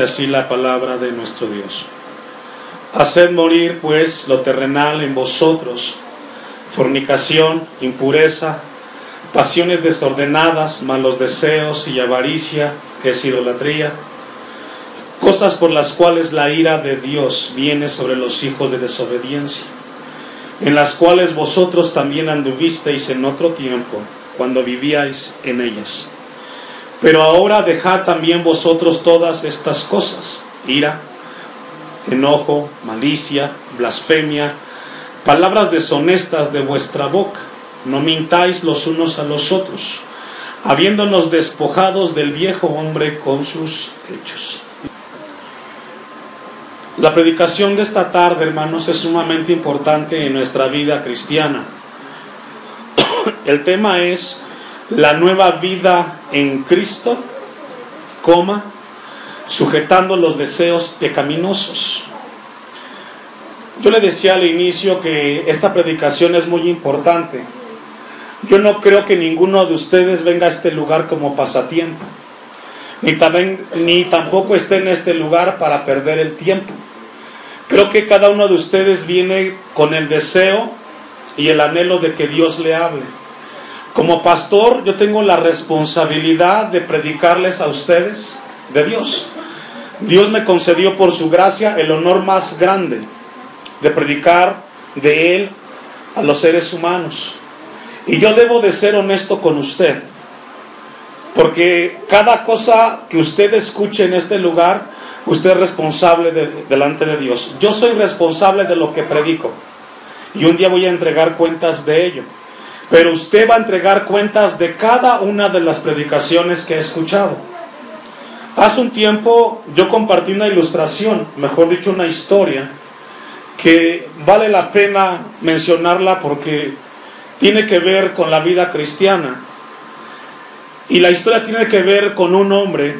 así la palabra de nuestro Dios. Haced morir pues lo terrenal en vosotros: fornicación, impureza, pasiones desordenadas, malos deseos y avaricia, que es idolatría, cosas por las cuales la ira de Dios viene sobre los hijos de desobediencia, en las cuales vosotros también anduvisteis en otro tiempo, cuando vivíais en ellas. Pero ahora dejad también vosotros todas estas cosas: ira, enojo, malicia, blasfemia, palabras deshonestas de vuestra boca. No mintáis los unos a los otros, habiéndonos despojados del viejo hombre con sus hechos. La predicación de esta tarde, hermanos, es sumamente importante en nuestra vida cristiana. El tema es la nueva vida en Cristo, sujetando los deseos pecaminosos. Yo le decía al inicio que esta predicación es muy importante. Yo no creo que ninguno de ustedes venga a este lugar como pasatiempo, ni tampoco esté en este lugar para perder el tiempo. Creo que cada uno de ustedes viene con el deseo y el anhelo de que Dios le hable. Como pastor, yo tengo la responsabilidad de predicarles a ustedes de Dios. Dios me concedió por su gracia el honor más grande de predicar de Él a los seres humanos. Y yo debo de ser honesto con usted, porque cada cosa que usted escuche en este lugar, usted es responsable delante de Dios. Yo soy responsable de lo que predico, y un día voy a entregar cuentas de ello. Pero usted va a entregar cuentas de cada una de las predicaciones que ha escuchado. Hace un tiempo yo compartí una ilustración, mejor dicho una historia, que vale la pena mencionarla porque tiene que ver con la vida cristiana. Y la historia tiene que ver con un hombre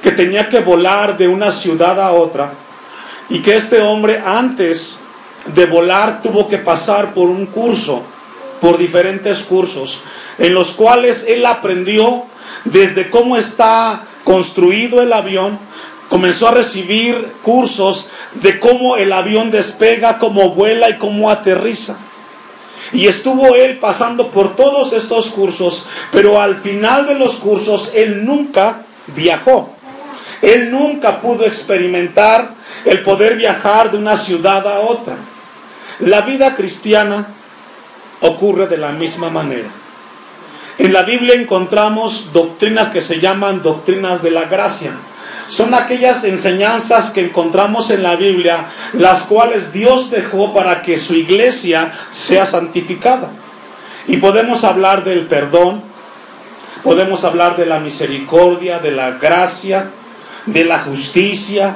que tenía que volar de una ciudad a otra, y que este hombre, antes de volar, tuvo que pasar por un curso, por diferentes cursos, en los cuales él aprendió desde cómo está construido el avión. Comenzó a recibir cursos de cómo el avión despega, cómo vuela y cómo aterriza. Y estuvo él pasando por todos estos cursos, pero al final de los cursos él nunca viajó. Él nunca pudo experimentar el poder viajar de una ciudad a otra. La vida cristiana ocurre de la misma manera. En la Biblia encontramos doctrinas que se llaman doctrinas de la gracia. Son aquellas enseñanzas que encontramos en la Biblia, las cuales Dios dejó para que su iglesia sea santificada. Y podemos hablar del perdón, podemos hablar de la misericordia, de la gracia, de la justicia,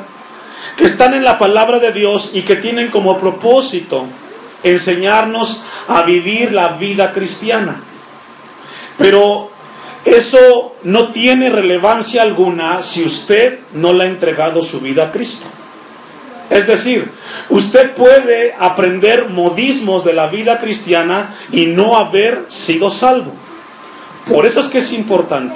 que están en la palabra de Dios y que tienen como propósito enseñarnos a vivir la vida cristiana. Pero eso no tiene relevancia alguna si usted no le ha entregado su vida a Cristo. Es decir, usted puede aprender modismos de la vida cristiana y no haber sido salvo. Por eso es que es importante.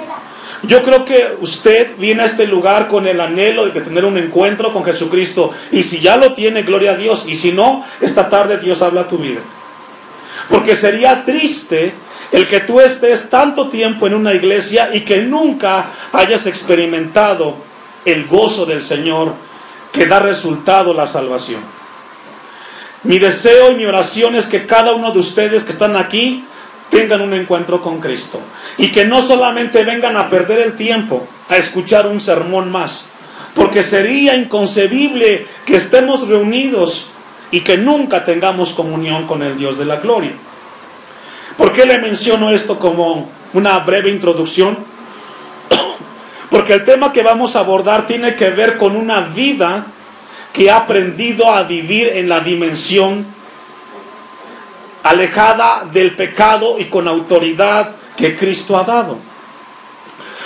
Yo creo que usted viene a este lugar con el anhelo de tener un encuentro con Jesucristo, y si ya lo tiene, gloria a Dios, y si no, esta tarde Dios habla a tu vida. Porque sería triste el que tú estés tanto tiempo en una iglesia y que nunca hayas experimentado el gozo del Señor que da resultado la salvación. Mi deseo y mi oración es que cada uno de ustedes que están aquí tengan un encuentro con Cristo, y que no solamente vengan a perder el tiempo a escuchar un sermón más, porque sería inconcebible que estemos reunidos y que nunca tengamos comunión con el Dios de la gloria. ¿Por qué le menciono esto como una breve introducción? Porque el tema que vamos a abordar tiene que ver con una vida que ha aprendido a vivir en la dimensión alejada del pecado y con autoridad que Cristo ha dado.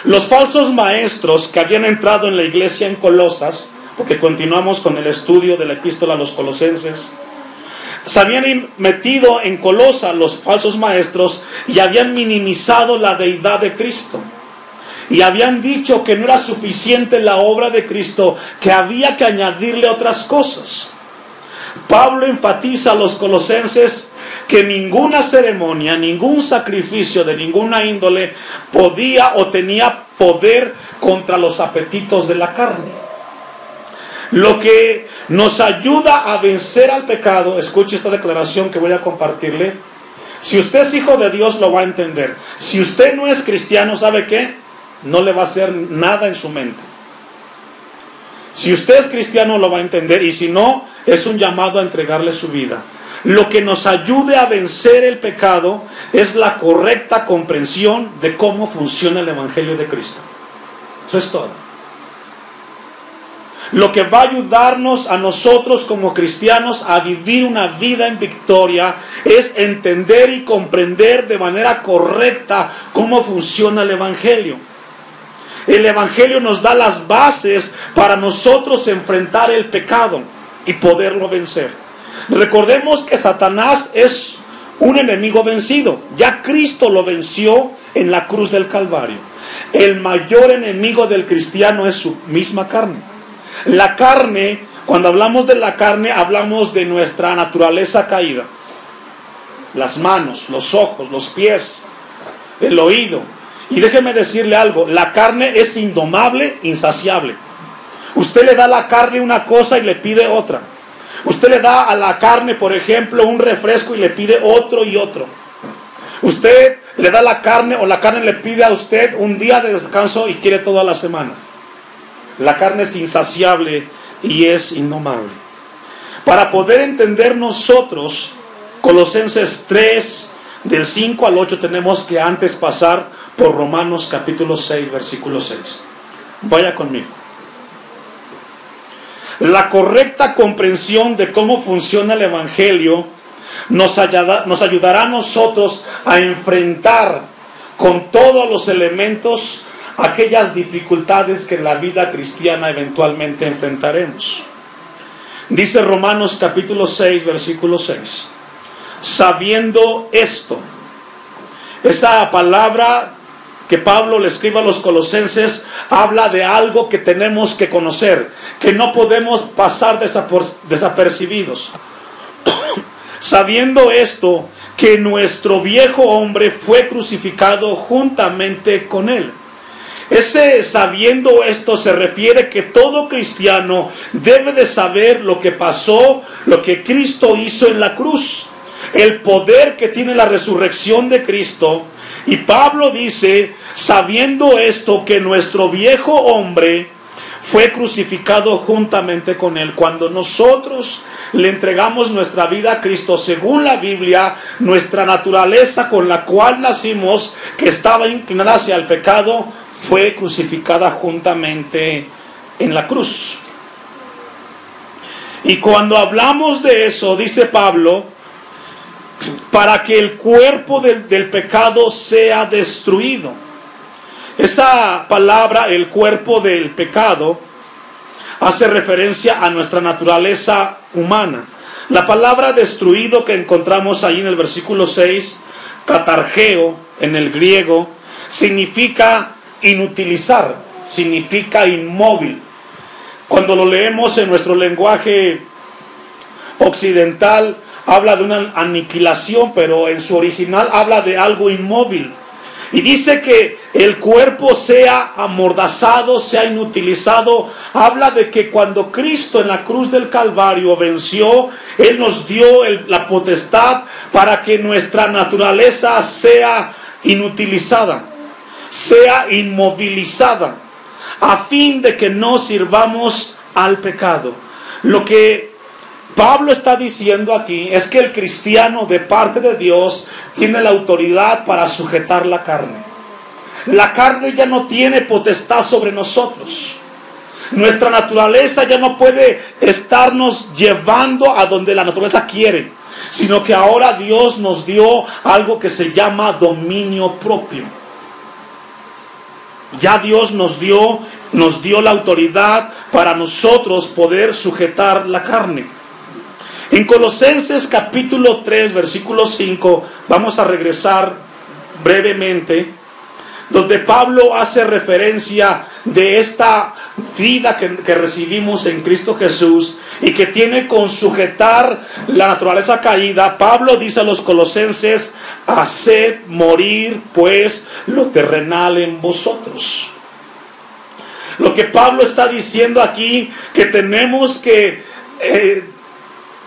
Los falsos maestros que habían entrado en la iglesia en Colosas, porque continuamos con el estudio de la epístola a los Colosenses, se habían metido en Colosas los falsos maestros y habían minimizado la deidad de Cristo. y habían dicho que no era suficiente la obra de Cristo, que había que añadirle otras cosas. Pablo enfatiza a los colosenses que ninguna ceremonia, ningún sacrificio de ninguna índole podía o tenía poder contra los apetitos de la carne. Lo que nos ayuda a vencer al pecado, escuche esta declaración que voy a compartirle. Si usted es hijo de Dios, lo va a entender. Si usted no es cristiano, ¿sabe qué? No le va a hacer nada en su mente. Si usted es cristiano, lo va a entender, y si no, es un llamado a entregarle su vida. Lo que nos ayude a vencer el pecado es la correcta comprensión de cómo funciona el Evangelio de Cristo. Eso es todo. Lo que va a ayudarnos a nosotros como cristianos a vivir una vida en victoria es entender y comprender de manera correcta cómo funciona el Evangelio. El Evangelio nos da las bases para nosotros enfrentar el pecado y poderlo vencer. Recordemos que Satanás es un enemigo vencido. Ya Cristo lo venció en la cruz del Calvario. El mayor enemigo del cristiano es su misma carne. La carne, cuando hablamos de la carne, hablamos de nuestra naturaleza caída. Las manos, los ojos, los pies, el oído. Y déjeme decirle algo, la carne es indomable, insaciable. Usted le da a la carne una cosa y le pide otra. Usted le da a la carne, por ejemplo, un refresco y le pide otro y otro. Usted le da la carne o la carne le pide a usted un día de descanso y quiere toda la semana. La carne es insaciable y es indomable. Para poder entender nosotros, Colosenses 3, del 5 al 8, tenemos que antes pasar por Romanos capítulo 6, versículo 6. Vaya conmigo. La correcta comprensión de cómo funciona el Evangelio nos ayudará a nosotros a enfrentar con todos los elementos aquellas dificultades que en la vida cristiana eventualmente enfrentaremos. Dice Romanos capítulo 6, versículo 6. Sabiendo esto. Esa palabra que Pablo le escribe a los colosenses habla de algo que tenemos que conocer, que no podemos pasar desapercibidos. Sabiendo esto, que nuestro viejo hombre fue crucificado juntamente con él. Ese sabiendo esto se refiere que todo cristiano debe de saber lo que pasó, lo que Cristo hizo en la cruz, el poder que tiene la resurrección de Cristo. Y Pablo dice, sabiendo esto, que nuestro viejo hombre fue crucificado juntamente con él. Cuando nosotros le entregamos nuestra vida a Cristo, según la Biblia, nuestra naturaleza con la cual nacimos, que estaba inclinada hacia el pecado, fue crucificada juntamente en la cruz. Y cuando hablamos de eso, dice Pablo, para que el cuerpo del pecado sea destruido. Esa palabra, el cuerpo del pecado, hace referencia a nuestra naturaleza humana. La palabra destruido que encontramos ahí en el versículo 6, katargeo en el griego, significa inutilizar, significa inmóvil. Cuando lo leemos en nuestro lenguaje occidental, habla de una aniquilación, pero en su original habla de algo inmóvil. Y dice que el cuerpo sea amordazado, sea inutilizado. Habla de que cuando Cristo en la cruz del Calvario venció, Él nos dio la potestad para que nuestra naturaleza sea inutilizada, sea inmovilizada, a fin de que no sirvamos al pecado. Lo que Pablo está diciendo aquí es que el cristiano de parte de Dios tiene la autoridad para sujetar la carne. La carne ya no tiene potestad sobre nosotros. Nuestra naturaleza ya no puede estarnos llevando a donde la naturaleza quiere, sino que ahora Dios nos dio algo que se llama dominio propio. Ya Dios nos dio la autoridad para nosotros poder sujetar la carne. En Colosenses capítulo 3, versículo 5, vamos a regresar brevemente. donde Pablo hace referencia de esta vida que recibimos en Cristo Jesús y que tiene con sujetar la naturaleza caída. Pablo dice a los colosenses: haced morir pues lo terrenal en vosotros. Lo que Pablo está diciendo aquí, que tenemos que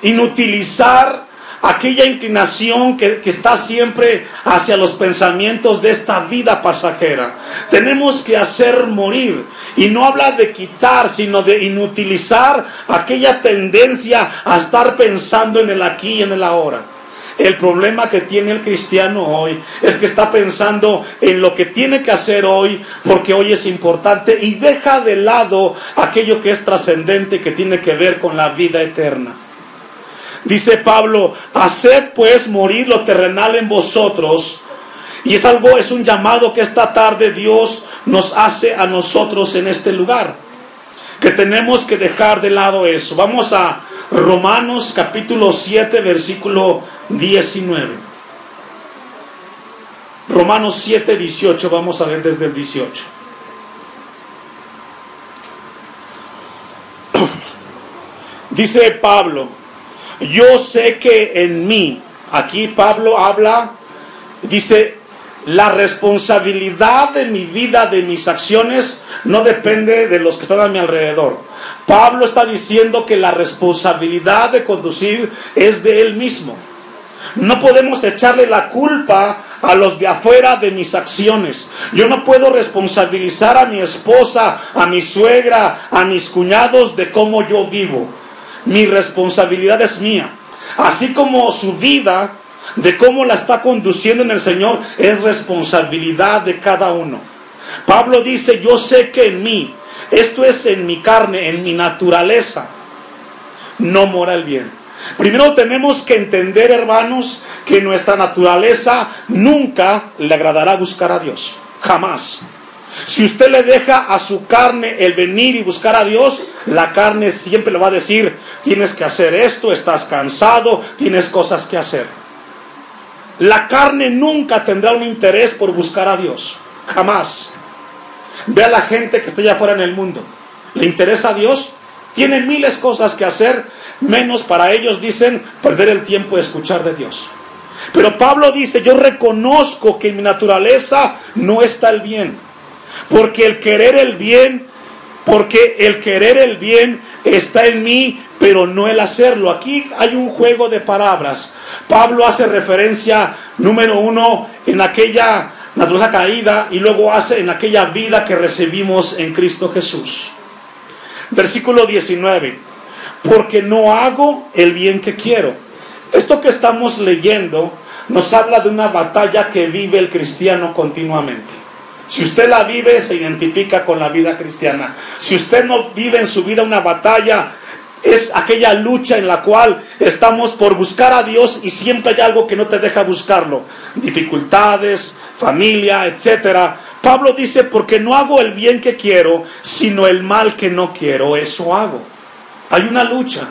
inutilizar aquella inclinación que está siempre hacia los pensamientos de esta vida pasajera. Tenemos que hacer morir, y no habla de quitar, sino de inutilizar aquella tendencia a estar pensando en el aquí y en el ahora. El problema que tiene el cristiano hoy es que está pensando en lo que tiene que hacer hoy, porque hoy es importante, y deja de lado aquello que es trascendente, que tiene que ver con la vida eterna. Dice Pablo: haced pues morir lo terrenal en vosotros. Y es un llamado que esta tarde Dios nos hace a nosotros en este lugar, que tenemos que dejar de lado eso. Vamos a Romanos capítulo 7, versículo 19. Romanos 7, 18, vamos a ver desde el 18. Dice Pablo: yo sé que en mí, aquí Pablo habla, dice, la responsabilidad de mi vida, de mis acciones, no depende de los que están a mi alrededor. Pablo está diciendo que la responsabilidad de conducir es de él mismo. No podemos echarle la culpa a los de afuera de mis acciones. Yo no puedo responsabilizar a mi esposa, a mi suegra, a mis cuñados de cómo yo vivo. Mi responsabilidad es mía. Así como su vida, de cómo la está conduciendo en el Señor, es responsabilidad de cada uno. Pablo dice: yo sé que en mí, esto es en mi carne, en mi naturaleza, no mora el bien. Primero tenemos que entender, hermanos, que nuestra naturaleza nunca le agradará buscar a Dios. Jamás. Si usted le deja a su carne el venir y buscar a Dios, la carne siempre le va a decir: tienes que hacer esto, estás cansado, tienes cosas que hacer. La carne nunca tendrá un interés por buscar a Dios. Jamás. Ve a la gente que está allá afuera en el mundo. ¿Le interesa a Dios? Tiene miles de cosas que hacer, menos para ellos, dicen, perder el tiempo de escuchar de Dios. Pero Pablo dice: yo reconozco que en mi naturaleza no está el bien. Porque el querer el bien está en mí, pero no el hacerlo. Aquí hay un juego de palabras. Pablo hace referencia, número uno, en aquella naturaleza caída, y luego hace en aquella vida que recibimos en Cristo Jesús. Versículo 19. Porque no hago el bien que quiero. Esto que estamos leyendo nos habla de una batalla que vive el cristiano continuamente. Si usted la vive, se identifica con la vida cristiana. Si usted no vive en su vida una batalla, es aquella lucha en la cual estamos por buscar a Dios y siempre hay algo que no te deja buscarlo. Dificultades, familia, etcétera. Pablo dice: porque no hago el bien que quiero, sino el mal que no quiero, eso hago. Hay una lucha.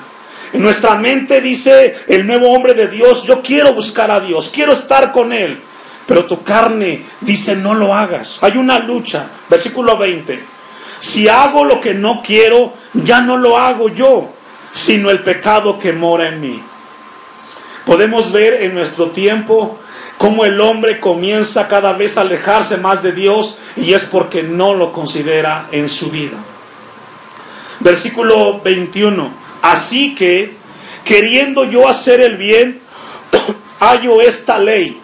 En nuestra mente, dice el nuevo hombre de Dios: yo quiero buscar a Dios, quiero estar con Él. Pero tu carne dice: no lo hagas. Hay una lucha. Versículo 20. Si hago lo que no quiero, ya no lo hago yo, sino el pecado que mora en mí. Podemos ver en nuestro tiempo cómo el hombre comienza cada vez a alejarse más de Dios, y es porque no lo considera en su vida. Versículo 21. Así que, queriendo yo hacer el bien, hallo esta ley.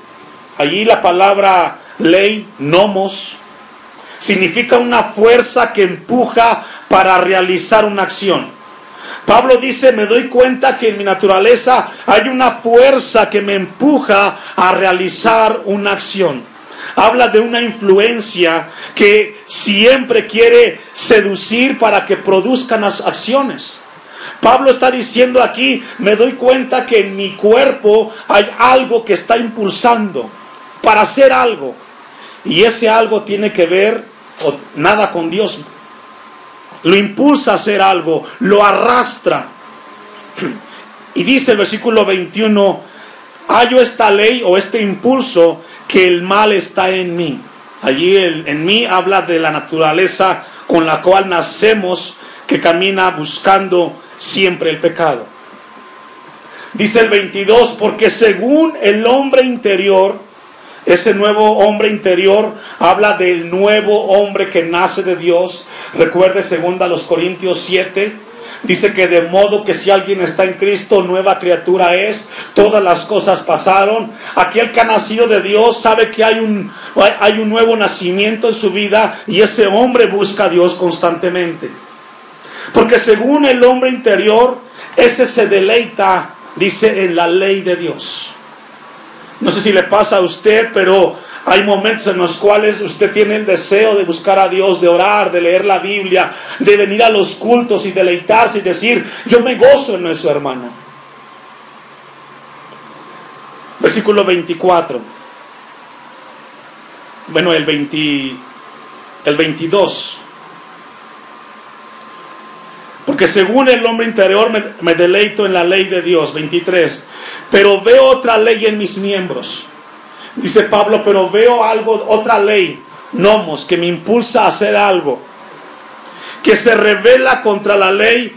Allí la palabra ley, nomos, significa una fuerza que empuja para realizar una acción. Pablo dice: me doy cuenta que en mi naturaleza hay una fuerza que me empuja a realizar una acción. Habla de una influencia que siempre quiere seducir para que produzcan las acciones. Pablo está diciendo aquí: me doy cuenta que en mi cuerpo hay algo que está impulsando para hacer algo, y ese algo tiene que ver nada con Dios. Lo impulsa a hacer algo, lo arrastra. Y dice el versículo 21: hallo esta ley o este impulso, que el mal está en mí. Allí en mí habla de la naturaleza con la cual nacemos, que camina buscando siempre el pecado. Dice el 22, porque según el hombre interior, ese nuevo hombre interior habla del nuevo hombre que nace de Dios. Recuerde 2 Corintios 7, dice que de modo que si alguien está en Cristo, nueva criatura es, todas las cosas pasaron. Aquel que ha nacido de Dios sabe que hay un nuevo nacimiento en su vida, y ese hombre busca a Dios constantemente. Porque según el hombre interior, ese se deleita, dice, en la ley de Dios. No sé si le pasa a usted, pero hay momentos en los cuales usted tiene el deseo de buscar a Dios, de orar, de leer la Biblia, de venir a los cultos y deleitarse y decir, yo me gozo en eso, hermano. Versículo 24. Bueno, el 22. Porque según el hombre interior me deleito en la ley de Dios. 23. Pero veo otra ley en mis miembros. Dice Pablo, pero veo otra ley, nomos, que me impulsa a hacer algo, que se revela contra la ley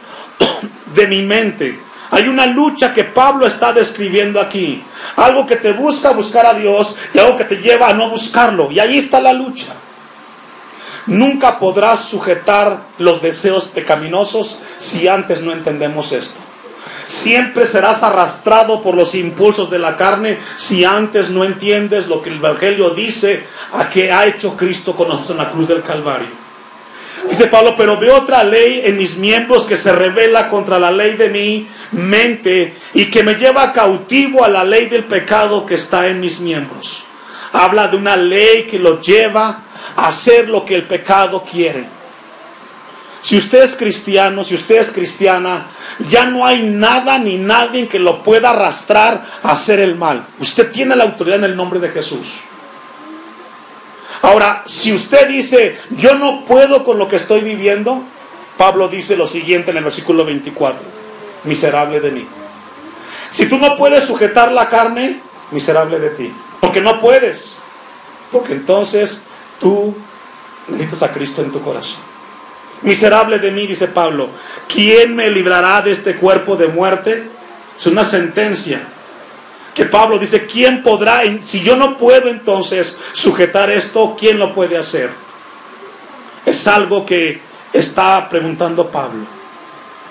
de mi mente. Hay una lucha que Pablo está describiendo aquí. Algo que te busca buscar a Dios y algo que te lleva a no buscarlo. Y ahí está la lucha. Nunca podrás sujetar los deseos pecaminosos si antes no entendemos esto. Siempre serás arrastrado por los impulsos de la carne si antes no entiendes lo que el Evangelio dice a que ha hecho Cristo con nosotros en la cruz del Calvario. Dice Pablo, pero veo otra ley en mis miembros que se revela contra la ley de mi mente y que me lleva cautivo a la ley del pecado que está en mis miembros. Habla de una ley que lo lleva a hacer lo que el pecado quiere. Si usted es cristiano, si usted es cristiana, ya no hay nada ni nadie que lo pueda arrastrar a hacer el mal. Usted tiene la autoridad en el nombre de Jesús. Ahora, si usted dice, yo no puedo con lo que estoy viviendo, Pablo dice lo siguiente en el versículo 24, miserable de mí. Si tú no puedes sujetar la carne, miserable de ti. Porque no puedes. Porque entonces tú necesitas a Cristo en tu corazón. Miserable de mí, dice Pablo, ¿quién me librará de este cuerpo de muerte? Es una sentencia que Pablo dice, ¿quién podrá? Si yo no puedo entonces sujetar esto, ¿quién lo puede hacer? Es algo que está preguntando Pablo.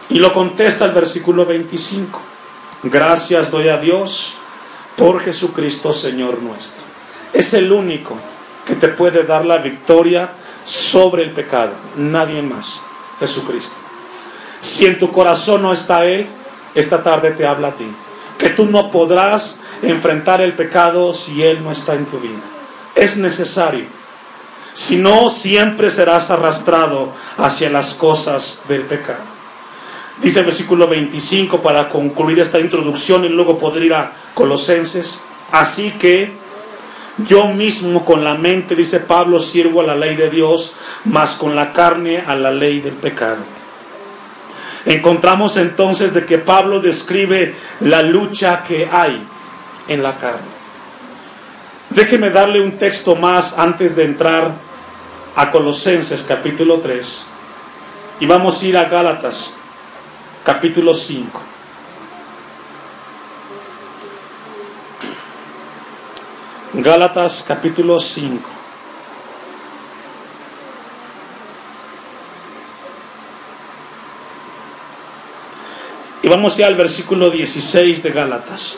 Y lo contesta el versículo 25. Gracias doy a Dios por Jesucristo Señor nuestro. Es el único que te puede dar la victoria sobre el pecado, nadie más, Jesucristo. Si en tu corazón no está Él, esta tarde te habla a ti, que tú no podrás enfrentar el pecado si Él no está en tu vida. Es necesario, si no, siempre serás arrastrado hacia las cosas del pecado. Dice el versículo 25 para concluir esta introducción y luego poder ir a Colosenses. Así que yo mismo con la mente, dice Pablo, sirvo a la ley de Dios, mas con la carne a la ley del pecado. Encontramos entonces de que Pablo describe la lucha que hay en la carne. Déjeme darle un texto más antes de entrar a Colosenses capítulo 3 y vamos a ir a Gálatas capítulo 5. Gálatas capítulo 5. Y vamos ya al versículo 16 de Gálatas.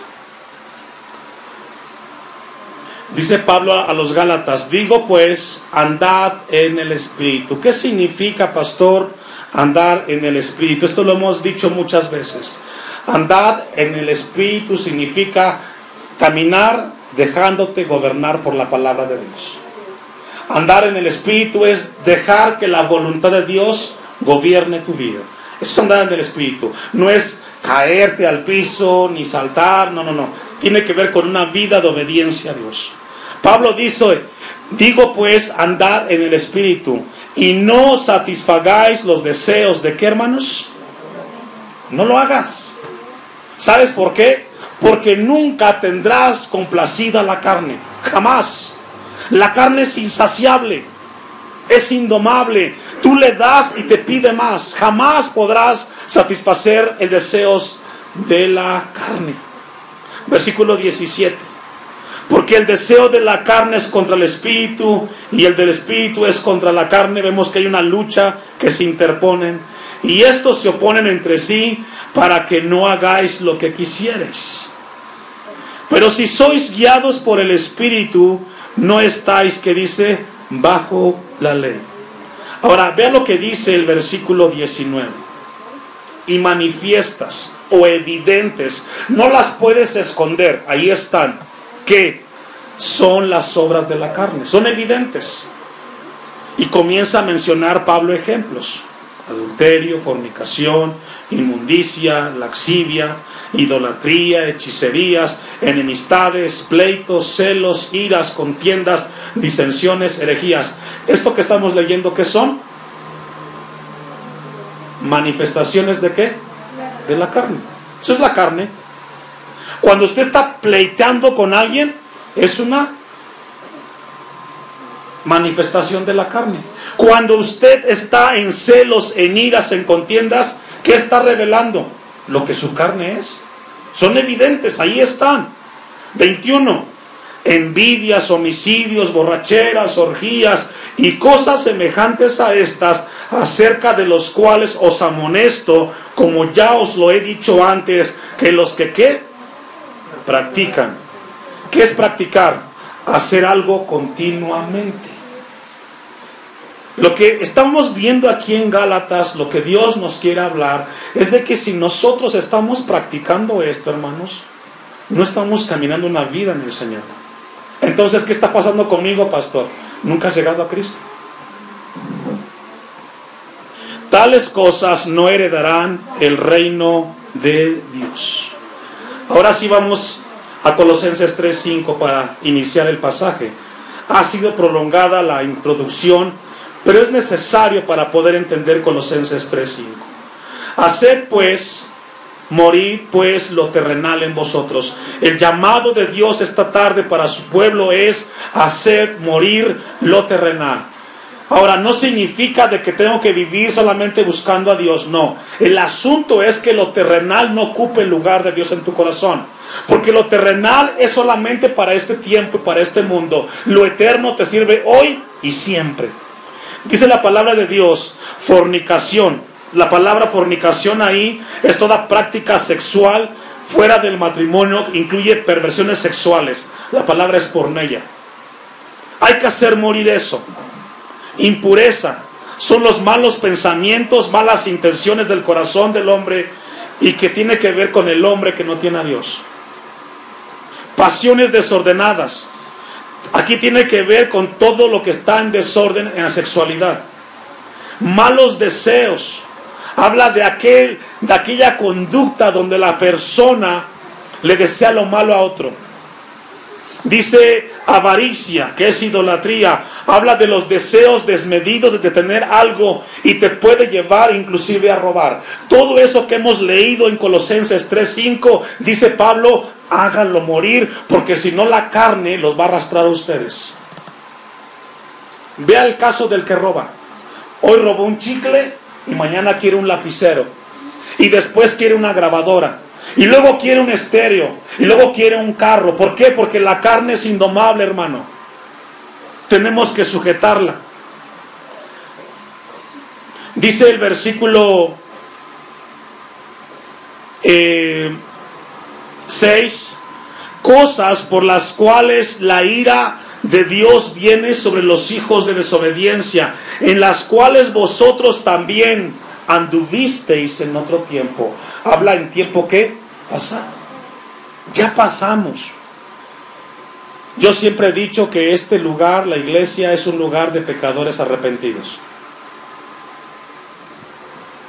Dice Pablo a los Gálatas, digo pues, andad en el Espíritu. ¿Qué significa, pastor, andar en el Espíritu? Esto lo hemos dicho muchas veces. Andar en el Espíritu significa caminar dejándote gobernar por la palabra de Dios. Andar en el Espíritu es dejar que la voluntad de Dios gobierne tu vida. Eso es andar en el Espíritu. No es caerte al piso ni saltar, no. Tiene que ver con una vida de obediencia a Dios. Pablo dice, digo pues, andar en el Espíritu y no satisfagáis los deseos de ¿qué, hermanos? No lo hagas. ¿Sabes por qué? Porque nunca tendrás complacida la carne, jamás. La carne es insaciable, es indomable. Tú le das y te pide más. Jamás podrás satisfacer el deseos de la carne. Versículo 17. Porque el deseo de la carne es contra el espíritu y el del espíritu es contra la carne. Vemos que hay una lucha que se interponen y estos se oponen entre sí para que no hagáis lo que quisierais. Pero si sois guiados por el espíritu, no estáis, que dice, bajo la ley. Ahora, vean lo que dice el versículo 19. Y manifiestas o evidentes, no las puedes esconder, ahí están, que son las obras de la carne, son evidentes. Y comienza a mencionar Pablo ejemplos: adulterio, fornicación, inmundicia, laxivia, idolatría, hechicerías, enemistades, pleitos, celos, iras, contiendas, disensiones, herejías. Esto que estamos leyendo, ¿qué son? Manifestaciones ¿de qué? De la carne. Eso es la carne. Cuando usted está pleiteando con alguien, es una manifestación de la carne. Cuando usted está en celos, en iras, en contiendas, ¿qué está revelando? Lo que su carne es. Son evidentes, ahí están. 21. Envidias, homicidios, borracheras, orgías y cosas semejantes a estas, acerca de los cuales os amonesto, como ya os lo he dicho antes, que los que ¿qué? Practican. ¿Qué es practicar? Hacer algo continuamente. Lo que estamos viendo aquí en Gálatas, lo que Dios nos quiere hablar, es de que si nosotros estamos practicando esto, hermanos, no estamos caminando una vida en el Señor. Entonces, ¿qué está pasando conmigo, pastor? Nunca has llegado a Cristo. Tales cosas no heredarán el reino de Dios. Ahora sí vamos a Colosenses 3:5 para iniciar el pasaje. Ha sido prolongada la introducción, pero es necesario para poder entender Colosenses 3:5. Haced pues, morid pues lo terrenal en vosotros. El llamado de Dios esta tarde para su pueblo es hacer morir lo terrenal. Ahora, no significa de que tengo que vivir solamente buscando a Dios, no. El asunto es que lo terrenal no ocupe el lugar de Dios en tu corazón. Porque lo terrenal es solamente para este tiempo y para este mundo. Lo eterno te sirve hoy y siempre. Dice la palabra de Dios, fornicación. La palabra fornicación ahí es toda práctica sexual fuera del matrimonio, incluye perversiones sexuales. La palabra es porneia. Hay que hacer morir eso. Impureza son los malos pensamientos, malas intenciones del corazón del hombre y que tiene que ver con el hombre que no tiene a Dios. Pasiones desordenadas. Aquí tiene que ver con todo lo que está en desorden en la sexualidad. Malos deseos. Habla de aquella conducta donde la persona le desea lo malo a otro. Dice avaricia, que es idolatría. Habla de los deseos desmedidos de tener algo y te puede llevar inclusive a robar. Todo eso que hemos leído en Colosenses 3:5, dice Pablo, háganlo morir, porque si no la carne los va a arrastrar a ustedes. Vea el caso del que roba. Hoy robó un chicle y mañana quiere un lapicero. Y después quiere una grabadora. Y luego quiere un estéreo. Y luego quiere un carro. ¿Por qué? Porque la carne es indomable, hermano. Tenemos que sujetarla. Dice el versículo 6. Cosas por las cuales la ira de Dios viene sobre los hijos de desobediencia, en las cuales vosotros también anduvisteis en otro tiempo. Habla en tiempo ¿qué? Pasado. Ya pasamos. Yo siempre he dicho que este lugar, la iglesia, es un lugar de pecadores arrepentidos.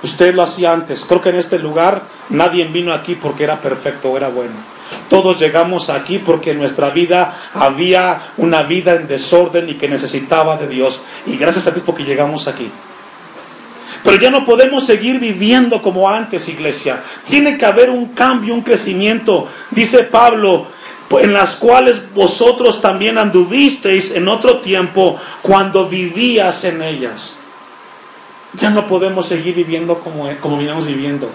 Usted lo hacía antes. Creo que en este lugar nadie vino aquí porque era perfecto o era bueno. Todos llegamos aquí porque en nuestra vida había una vida en desorden y que necesitaba de Dios. Y gracias a Dios porque llegamos aquí. Pero ya no podemos seguir viviendo como antes, iglesia. Tiene que haber un cambio, un crecimiento. Dice Pablo, en las cuales vosotros también anduvisteis en otro tiempo cuando vivías en ellas. Ya no podemos seguir viviendo como veníamos viviendo.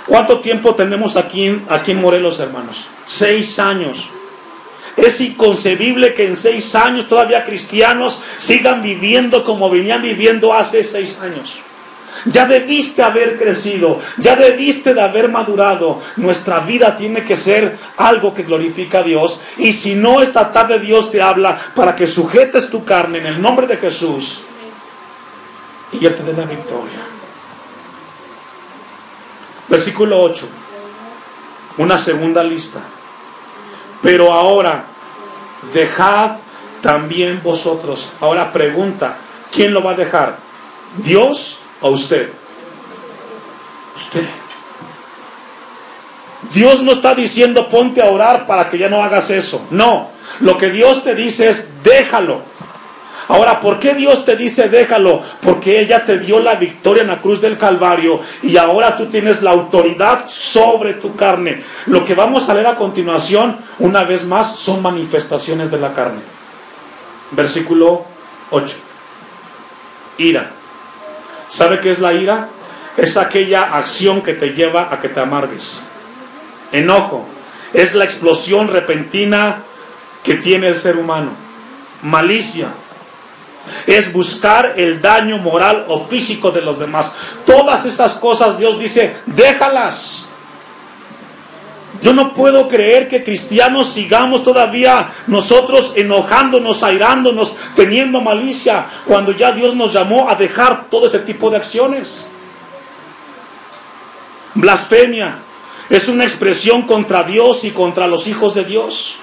¿Cuánto tiempo tenemos aquí en Morelos, hermanos? 6 años. Es inconcebible que en 6 años todavía cristianos sigan viviendo como venían viviendo hace 6 años. Ya debiste haber crecido, ya debiste de haber madurado. Nuestra vida tiene que ser algo que glorifica a Dios. Y si no, esta tarde Dios te habla para que sujetes tu carne en el nombre de Jesús y Él te dé la victoria. Versículo 8, una segunda lista. Pero ahora, dejad también vosotros. Ahora pregunta, ¿quién lo va a dejar? ¿Dios o usted? Usted. Dios no está diciendo ponte a orar para que ya no hagas eso. No, lo que Dios te dice es déjalo. Ahora, ¿por qué Dios te dice déjalo? Porque Él ya te dio la victoria en la cruz del Calvario y ahora tú tienes la autoridad sobre tu carne. Lo que vamos a leer a continuación, una vez más, son manifestaciones de la carne. Versículo 8. Ira. ¿Sabe qué es la ira? Es aquella acción que te lleva a que te amargues. Enojo. Es la explosión repentina que tiene el ser humano. Malicia. Es buscar el daño moral o físico de los demás. Todas esas cosas Dios dice, déjalas. Yo no puedo creer que cristianos sigamos todavía nosotros enojándonos, airándonos, teniendo malicia, cuando ya Dios nos llamó a dejar todo ese tipo de acciones. Blasfemia es una expresión contra Dios y contra los hijos de Dios.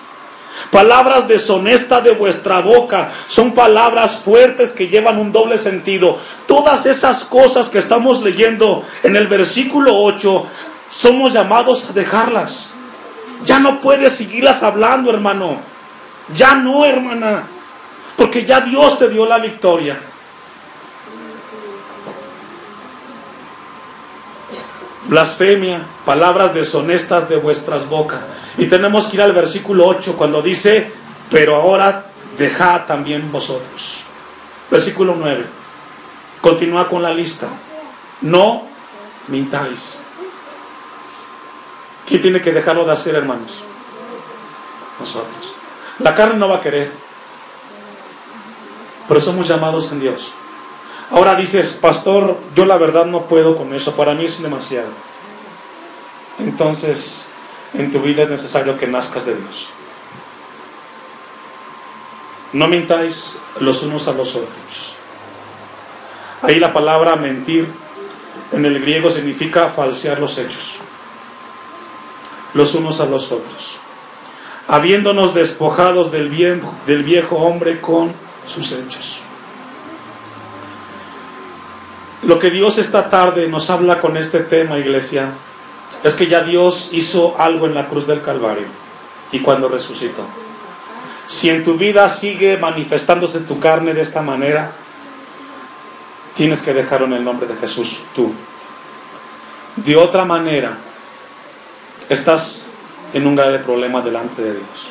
Palabras deshonestas de vuestra boca son palabras fuertes que llevan un doble sentido. Todas esas cosas que estamos leyendo en el versículo 8, somos llamados a dejarlas. Ya no puedes seguirlas hablando, hermano. Ya no, hermana. Porque ya Dios te dio la victoria. Blasfemia, palabras deshonestas de vuestras bocas. Y tenemos que ir al versículo 8 cuando dice, pero ahora dejad también vosotros. Versículo 9. Continúa con la lista. No mintáis. ¿Quién tiene que dejarlo de hacer, hermanos? Nosotros. La carne no va a querer, pero somos llamados en Dios. Ahora dices, pastor, yo la verdad no puedo con eso, para mí es demasiado. Entonces, en tu vida es necesario que nazcas de Dios. No mintáis los unos a los otros. Ahí la palabra mentir en el griego significa falsear los hechos. Los unos a los otros. Habiéndonos despojados del viejo hombre con sus hechos. Lo que Dios esta tarde nos habla con este tema, iglesia, es que ya Dios hizo algo en la cruz del Calvario y cuando resucitó. Si en tu vida sigue manifestándose tu carne de esta manera, tienes que dejarlo en el nombre de Jesús, tú. De otra manera, estás en un grave problema delante de Dios.